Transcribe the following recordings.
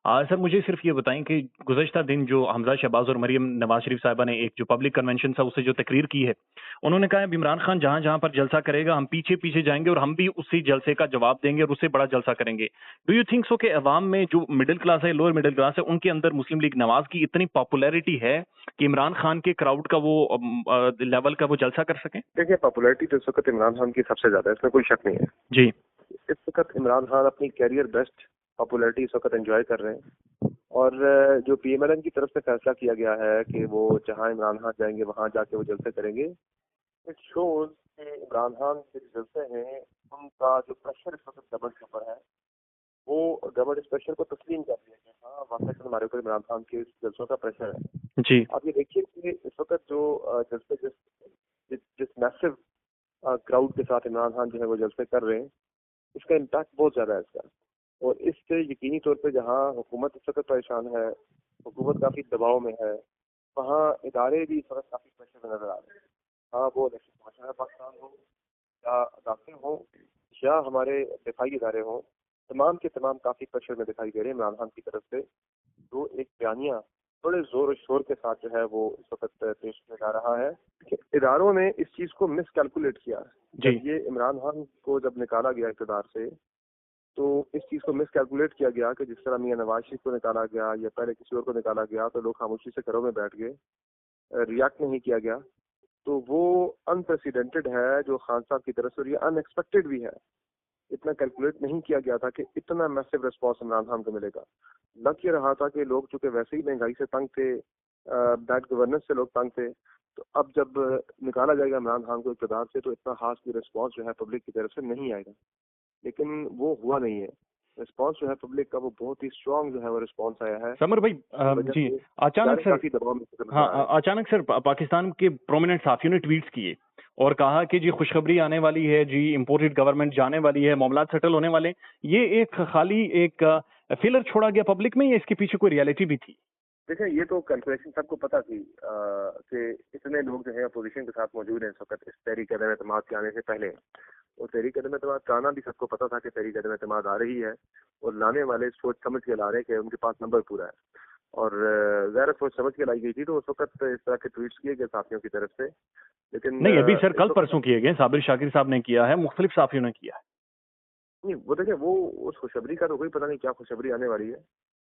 Sir मुझे सिर्फ ये बताएं कि गुज़श्ता दिन जो हमजा शहबाज और मरियम नवाज शरीफ साहिबा ने एक जो पब्लिक कन्वेंशन था उससे जो तकरीर की है, उन्होंने कहा है इमरान खान जहां जहां पर जलसा करेगा हम पीछे पीछे जाएंगे और हम भी उसी जलसे का जवाब देंगे और उससे बड़ा जलसा करेंगे। डू यू थिंक सो कि अवाम में जो मिडिल क्लास है, लोअर मिडिल क्लास है, उनके अंदर मुस्लिम लीग नवाज की इतनी पॉपुलैरिटी है कि इमरान खान के क्राउड का वो लेवल का वो जलसा कर सकें? देखिए, पॉपुलैरिटी तो इस वक्त इमरान खान की सबसे ज्यादा है, इसमें कोई शक नहीं है। जी। इस वक्त इमरान खान अपनी कैरियर बेस्ट पॉपुलैरिटी इस वक्त एंजॉय कर रहे हैं। और जो पीएमएलएन की तरफ से फैसला किया गया है कि वो जहां इमरान खान जाएंगे वहां जाके वो जलसे करेंगे, इट शोज कि इमरान खान के जो जलसे हैं उनका जो प्रेशर इस वक्त गवर्नमेंट के ऊपर है, वो गवर्नमेंट इस प्रेशर को तस्लीम कर रही है कि हाँ वाकई हमारे ऊपर इमरान खान के जलसों का प्रेशर है। जी। आप ये देखिए कि इस वक्त जो जलसे जिस मैसिव क्राउड के साथ इमरान खान जो है वो जलसे कर रहे हैं, इसका इम्पैक्ट बहुत ज्यादा है इसका। और इससे यकीनी तौर पे जहाँ हुकूमत इस वक्त परेशान है, हुकूमत काफी दबाव में है, वहाँ इदारे भी इस वक्त काफी प्रेशर में नजर आ रहे हैं। हाँ, वो इलेक्शन कमीशन पाकिस्तान हो या अदालतें हो या हमारे दिफाई इदारे हों, तमाम के तमाम काफी प्रेशर में दिखाई दे रहे हैं इमरान खान की तरफ से। जो एक बयानिया बड़े जोर और शोर के साथ जो है वो इस वक्त पेश किया जा रहा है कि इदारों ने इस चीज को मिस कैलकुलेट किया। जब ये इमरान खान को जब निकाला गया इक़्तिदार से, तो इस चीज को मिस कैलकुलेट किया गया कि जिस तरह मियां नवाज शरीफ को निकाला गया या पहले किसी और को निकाला गया तो लोग खामोशी से घरों में बैठ गए, रिएक्ट नहीं किया गया। तो वो अनप्रेसिडेंटेड है जो खान साहब की तरफ से, और ये अनएक्सपेक्टेड भी है। इतना कैलकुलेट नहीं किया गया था कि इतना मैसिव रिस्पॉन्स इमरान खान को मिलेगा। लग ये रहा था कि लोग चूंकि वैसे ही महंगाई से तंग थे, बैड गवर्नेंस से लोग तंग थे, तो अब जब निकाला जाएगा इमरान खान को इक़्तिदार से तो इतना खास कोई रिस्पॉन्स जो है पब्लिक की तरफ से नहीं आएगा। लेकिन वो हुआ नहीं है। रिस्पॉन्स जो है पब्लिक का वो बहुत ही स्ट्रॉन्ग जो है वो रिस्पॉन्स आया है। समर भाई जी, अचानक सर, काफी दबाव में हाँ अचानक सर पाकिस्तान के प्रोमिनेंट साथियों ने ट्वीट्स किए और कहा कि जी खुशखबरी आने वाली है, जी इंपोर्टेड गवर्नमेंट जाने वाली है, मामला सेटल होने वाले। ये एक खाली एक फिलर छोड़ा गया पब्लिक में या इसके पीछे कोई रियलिटी भी थी? देखिए, ये तो कैलकुलेशन सबको पता थी कि इतने लोग जो है अपोजिशन के साथ मौजूद हैं इस वक्त इस तहरीक अदम-ए-एतमाद के आने से पहले। और तहरीक अदम-ए-एतमाद का आना भी सबको पता था कि तहरीक अदम-ए-एतमाद आ रही है, और लाने वाले सोच समझ के ला रहे हैं कि उनके पास नंबर पूरा है। और ज़ाहिर सोच समझ के लाई गई थी, तो उस वक्त इस तरह के ट्वीट्स किए गए साथियों की तरफ से। लेकिन नहीं, अभी सर कल परसों किए गए, साबिर शाकिर साहब ने किया है, मुख्तलिफ साथियों ने किया है। नहीं, वो देखिए, वो उस खुशखबरी का तो कोई पता नहीं क्या खुशखबरी आने वाली है।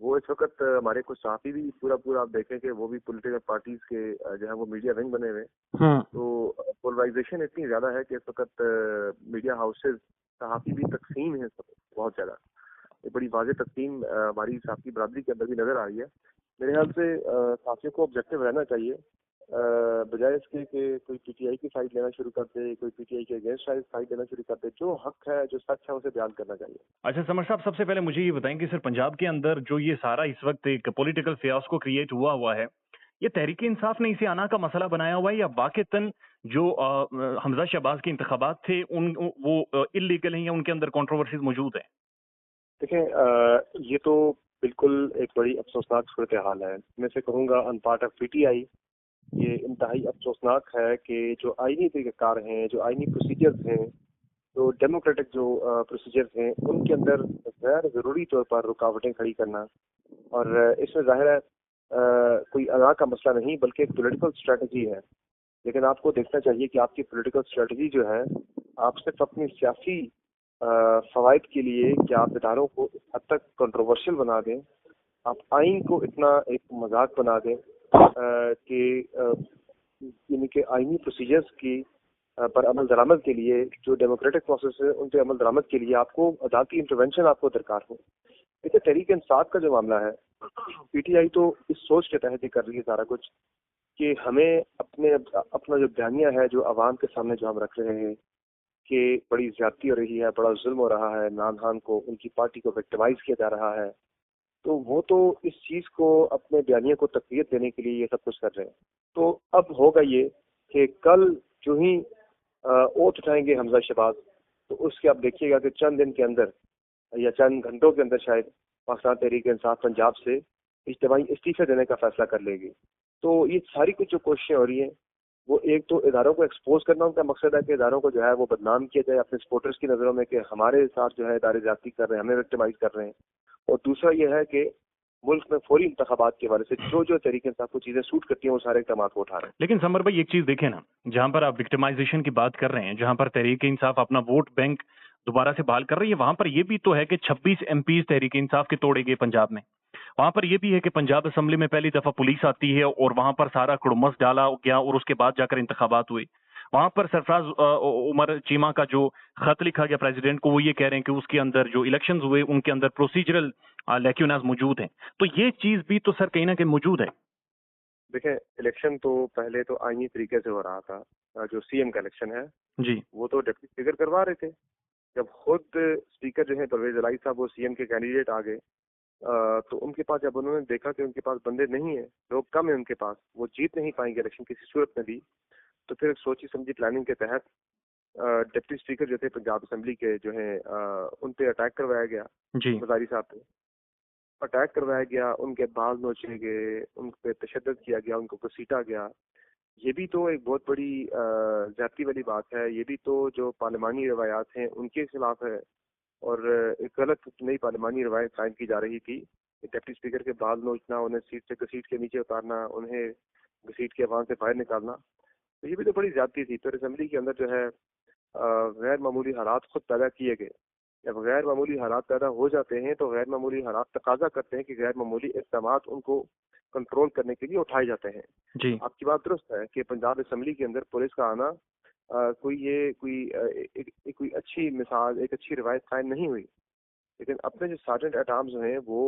वो इस वक्त हमारे कुछ साथी भी पूरा आप देखें कि वो भी पॉलिटिकल पार्टीज के जो है वो मीडिया विंग बने हुए। तो पोलराइजेशन इतनी ज्यादा है कि इस वक्त मीडिया हाउसेज सहाफी भी तकसीम है बहुत ज्यादा। ये बड़ी वाज़ेह तकसीम हमारी साथी बरादरी के अंदर भी नजर आ रही है। मेरे ख्याल से साथियों को ऑब्जेक्टिव रहना चाहिए, बजाय इसके कि कोई पीटीआई की साइड लेना शुरू कर दे, कोई पीटीआई के अगेंस्ट साइड लेना शुरू कर दे। जो हक है, जो सच है, उसे बयान करना चाहिए। अच्छा समर साहब, सबसे पहले मुझे ये बताएं कि सर पंजाब के अंदर जो ये सारा इस वक्त एक पॉलिटिकल फियास को क्रिएट हुआ है, ये तहरीक इंसाफ ने इसे आना का मसला बनाया हुआ है या वाकईतन जो हमजा शहबाज के इंतखाबात थे उन वो इलीगल हैं या उनके अंदर कंट्रोवर्सीज मौजूद है? देखें, ये तो बिल्कुल एक बड़ी अफसोसनाक सूरत हाल है। मैं से कहूँगा ऑन पार्ट ऑफ पीटीआई, ये इंतहाई अफसोसनाक है कि जो आईनी तरीक़ाकार हैं, जो आईनी प्रोसीजर्स हैं, तो डेमोक्रेटिक जो प्रोसीजर्स हैं, उनके अंदर गैर ज़रूरी तौर पर रुकावटें खड़ी करना। और इसमें ज़ाहिर है कोई अदा का मसला नहीं बल्कि एक पॉलिटिकल स्ट्रेटजी है। लेकिन आपको देखना चाहिए कि आपकी पॉलिटिकल स्ट्रेटजी जो है, आप सिर्फ अपनी सियासी फवायद के लिए क्या आप इदारों को इस हद तक कंट्रोवर्शियल बना दें, आप आइन को इतना एक मजाक बना दें कि यानी कि आइनी प्रोसीजर्स की पर अमल दरामद के लिए जो डेमोक्रेटिक प्रोसेस है उन पर अमल दरामद के लिए आपको अदालती इंटरवेंशन आपको दरकार हो। देखिए, तहरीक इंसाफ का जो मामला है, पीटीआई तो इस सोच के तहत ही कर रही है सारा कुछ कि हमें अपना जो बयानिया है, जो आवाम के सामने जो हम रख रहे हैं कि बड़ी ज्यादती हो रही है, बड़ा जुल्म हो रहा है, इमरान खान को, उनकी पार्टी को विक्टिमाइज किया जा रहा है, तो वो तो इस चीज को अपने बयानिया को तक़वियत देने के लिए ये सब कुछ कर रहे हैं। तो अब होगा ये कि कल जो ही ओथ उठाएंगे हमजा शहबाज, तो उसके आप देखिएगा कि चंद दिन के अंदर या चंद घंटों के अंदर शायद पाकिस्तान तहरीक इंसाफ पंजाब से इज्तिमाई इस्तीफे देने का फैसला कर लेगी। तो ये सारी कुछ जो कोशिशें हो रही हैं, वो एक तो इदारों को एक्सपोज करना उनका मकसद है कि इदारों को जो है वो बदनाम किया जाए अपने सपोर्टर्स की नज़रों में कि हमारे साथ जो है इदारे ज्यादती कर रहे हैं, हमें विक्टिमाइज कर रहे हैं। और दूसरा ये है कि मुल्क में फौरी इंतखाबात के वाले से जो जो तरीके से आपको चीजें सूट करती हैं वो सारे इकदाम वो उठा रहे हैं। लेकिन समर भाई एक चीज देखें ना, जहां पर आप विक्टिमाइजेशन की बात कर रहे हैं, जहां पर तहरीक इंसाफ अपना वोट बैंक दोबारा से बहाल कर रही है, वहां पर यह भी तो है कि 26 एमपी तहरीक इंसाफ के तोड़े गए पंजाब में। वहां पर यह भी है कि पंजाब असेंबली में पहली दफा पुलिस आती है और वहां पर सारा कुड़मस डाला गया और उसके बाद जाकर इंतखाबात हुए। वहां पर सरफराज उमर चीमा का जो खत लिखा गया प्रेसिडेंट को, वो ये कह रहे हैं कि उसके अंदर जो इलेक्शंस हुए उनके अंदर प्रोसीजरल लैक्यूनास मौजूद हैं। तो ये चीज भी तो सर कहीं ना कहीं मौजूद है। देखें, इलेक्शन तो पहले तो आईनी तरीके से हो रहा था। जो सीएम का इलेक्शन है जी, वो तो डिप्टी स्पीकर करवा रहे थे। जब खुद स्पीकर जो है परवेज इलाही साहब वो सीएम के कैंडिडेट आ गए, तो उनके पास जब उन्होंने देखा कि उनके पास बंदे नहीं है, लोग कम है उनके पास, वो जीत नहीं पाएंगे इलेक्शन किसी सूरत में भी, तो फिर सोची समझी प्लानिंग के तहत डिप्टी स्पीकर जो थे पंजाब असेंबली के जो है उन पे अटैक करवाया गया। जी, मजारी साहब पे अटैक करवाया गया, उनके बाल नोचे गए, उन पे तशद्दुद किया गया, उनको घसीटा गया। ये भी तो एक बहुत बड़ी ज्यादती वाली बात है। ये भी तो जो पार्लिमानी रवायात हैं उनके खिलाफ है और एक गलत नई पार्लिमानी रवायत कायम की जा रही थी कि डिप्टी स्पीकर के बाल नोचना, उन्हें सीट से घसीट के नीचे उतारना, उन्हें घसीट के वहां से बाहर निकालना, तो ये भी तो बड़ी ज्यादती थी। फिर असेंबली के अंदर जो है गैर मामूली हालात खुद पैदा किए गए। जब गैर मामूली हालात पैदा हो जाते हैं तो गैर मामूली हालात तकाजा करते हैं कि गैर मामूली इक़दाम उनको कंट्रोल करने के लिए उठाए जाते हैं। जी, आपकी बात दुरुस्त है कि पंजाब असेंबली के अंदर पुलिस का आना कोई अच्छी मिसाल, एक अच्छी रिवायत कायम नहीं हुई। लेकिन अपने जो सार्जेंट एट आर्म्स हैं वो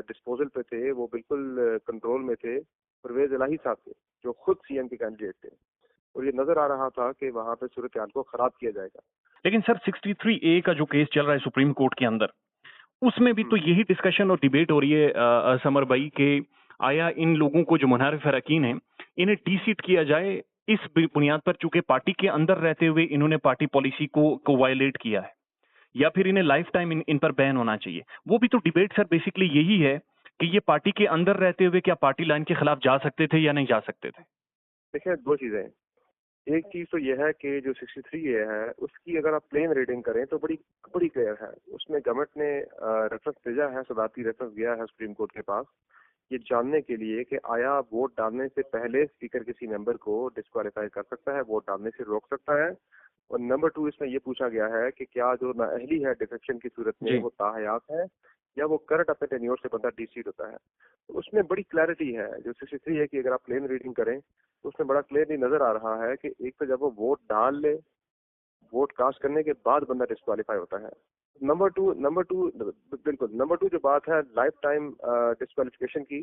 डिस्पोजल पे थे, वो बिल्कुल कंट्रोल में थे परवेज इलाही साहब के, जो खुद सीएम के कैंडिडेट थे, और ये नजर आ रहा था कि वहां पे सूरत हाल को खराब किया जाएगा। लेकिन सर 63A का जो केस चल रहा है सुप्रीम कोर्ट के अंदर, उसमें भी तो यही डिस्कशन और डिबेट हो रही है समर भाई के आया इन लोगों को जो मुनारिफ अरकान हैं इन्हें डी-सीट किया जाए इस बुनियाद पर, चूंकि पार्टी के अंदर रहते हुए इन्होंने पार्टी पॉलिसी को वायलेट किया है, या फिर इन्हें लाइफ टाइम इन पर बैन होना चाहिए। वो भी तो डिबेट सर बेसिकली यही है कि ये पार्टी के अंदर रहते हुए क्या पार्टी लाइन के खिलाफ जा सकते थे या नहीं जा सकते थे। देखिए, दो चीजें हैं। एक चीज तो यह है कि जो 63A है उसकी अगर आप प्लेन रीडिंग करें तो बड़ी बड़ी क्लियर है। उसमें गवर्नमेंट ने रेफरेंस भेजा है, सदारती रेफरेंस गया है सुप्रीम कोर्ट के पास, ये जानने के लिए कि आया वोट डालने से पहले स्पीकर किसी मेंबर को डिस्क्वालीफाई कर सकता है, वोट डालने से रोक सकता है। और नंबर 2 इसमें ये पूछा गया है कि क्या जो नाअहली है डिफेक्शन की सूरत में जी, वो ताहयात है या वो करंट अपने टेन्योर से बंदा डी-सीट होता है। तो उसमें बड़ी क्लैरिटी है। जो 63 है कि अगर आप प्लेन रीडिंग करें तो उसमें बड़ा क्लियरली नजर आ रहा है कि एक तो जब वो वोट डाल ले, वोट कास्ट करने के बाद बंदा डिस्क्वालीफाई होता है। नंबर टू बिल्कुल, नंबर 2 जो बात है लाइफ टाइम डिस्क्वालिफिकेशन की,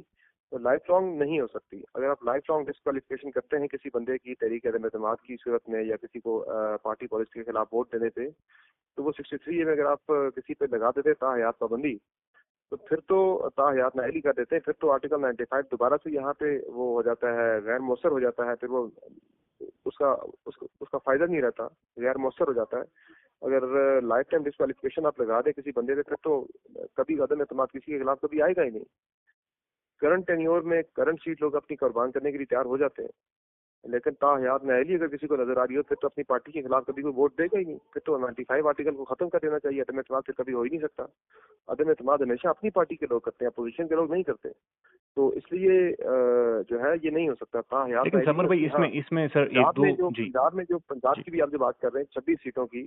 तो लाइफ लॉन्ग नहीं हो सकती। अगर आप लाइफ लॉन्ग डिस्क्वालिफिकेशन करते हैं किसी बंदे की तहरीक अदम एतमाद की सूरत में या किसी को पार्टी पॉलिसी के खिलाफ वोट देने पे, तो वो 63 में अगर आप किसी पे लगा देते ताहयात पाबंदी, तो फिर तो ताहयात नाअहली कर देते हैं, फिर तो आर्टिकल 95 दोबारा से यहाँ पे वो हो जाता है, गैर मौसर हो जाता है। फिर वो उसका फायदा नहीं रहता, गैर मौसर हो जाता है। अगर लाइफ टाइम डिस्क्वालिफिकेशन आप लगा दें किसी बंदे पे, फिर तो कभी अदम एतमाद किसी के खिलाफ कभी आएगा ही नहीं। करंट टेन्योर में करंट सीट लोग अपनी कुर्बान करने के लिए तैयार हो जाते हैं, लेकिन ताहयात नाअहली अगर किसी को नजर आ रही हो फिर तो अपनी पार्टी के खिलाफ कभी कोई वोट देगा ही नहीं। फिर तो 95 आर्टिकल को खत्म कर देना चाहिए। अदम एतमाद फिर कभी हो ही नहीं सकता। अदम एतमाद हमेशा अपनी पार्टी के लोग करते हैं, अपोजिशन के लोग नहीं करते। तो इसलिए जो है ये नहीं हो सकता। ताहयात लेकिन नाअहली समर भाई हाँ, इसमें सर एक दो जी, पंजाब जी, की भी आप जो बात कर रहे हैं 26 सीटों की,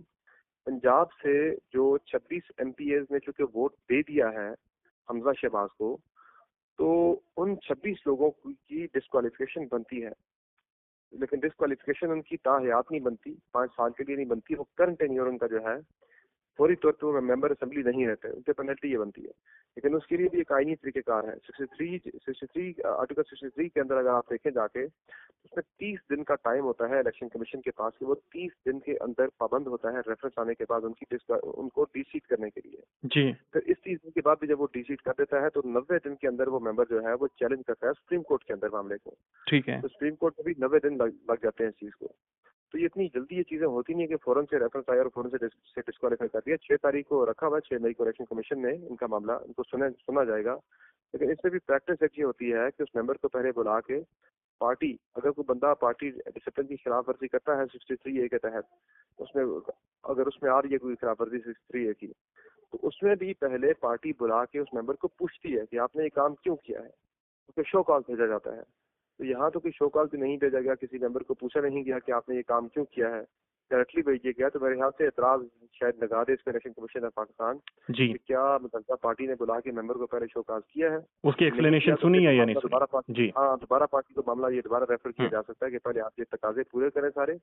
पंजाब से जो 26 एमपीएज ने चूंकि वोट दे दिया है हमजा शहबाज को, तो उन 26 लोगों की डिस्क्वालिफिकेशन बनती है। लेकिन डिस्क्वालिफिकेशन उनकी ताहयात नहीं बनती, 5 साल के लिए नहीं बनती। वो करंट टेन्योर उनका जो है फौरी तौर पर वो मेंबर असेंबली नहीं रहते, उनके पेनल्टी ये बनती है। लेकिन उसके लिए भी एक आईनी तरीकेकार है। 63 आर्टिकल 63 के अंदर अगर आप देखें जाके, उसमें 30 दिन का टाइम होता है इलेक्शन कमीशन के पास कि वो 30 दिन के अंदर पाबंद होता है रेफरेंस आने के बाद उनको डी-सीट करने के लिए। जी, फिर इस 30 दिन के बाद भी जब वो डी-सीट कर देता है तो 90 दिन के अंदर वो मेंबर जो है वो चैलेंज करता है सुप्रीम कोर्ट के अंदर मामले को। ठीक है। तो सुप्रीम कोर्ट में भी 90 दिन लग जाते हैं इस चीज को। तो ये इतनी जल्दी ये चीजें होती नहीं है कि फौरन से रेफरेंस आया और फौरन से डिस्क्वालीफाई कर दिया। 6 तारीख को रखा हुआ, 6 मई को इलेक्शन कमीशन ने इनका मामला इनको सुना जाएगा। लेकिन इसमें भी प्रैक्टिस एक ये होती है कि उस मेंबर को पहले बुला के पार्टी, अगर कोई बंदा पार्टी डिसिप्लिन की खिलाफ वर्जी करता है 63A के तहत, उसमें अगर उसमें आ रही है कोई खिलाफ वर्जी 63A की, तो उसमें भी पहले पार्टी बुला के उस मेंबर को पूछती है कि आपने ये काम क्यों किया है, उसको शो कॉल भेजा जाता है। तो यहाँ तो कोई शो कॉल भी नहीं भेजा गया, किसी मेंबर को पूछा नहीं गया कि आपने ये काम क्यों किया है, डायरेक्टली भेज दिया गया। तो मेरे ख्याल से एतराज शायद लगा दे इस पर इलेक्शन कमीशन ऑफ पाकिस्तान जी, कि क्या मुतलका पार्टी ने बुला के मेंबर को पहले शो कॉल किया है, उसकी नहीं एक्सप्लेनेशन किया तो सुनी फिर है या नहीं मामला दोबारा सुनी? जी। हाँ दोबारा पार्टी को मामला ये दोबारा रेफर किया हम्म। जा सकता है कि पहले आप ये तकाजे पूरे करें सारे,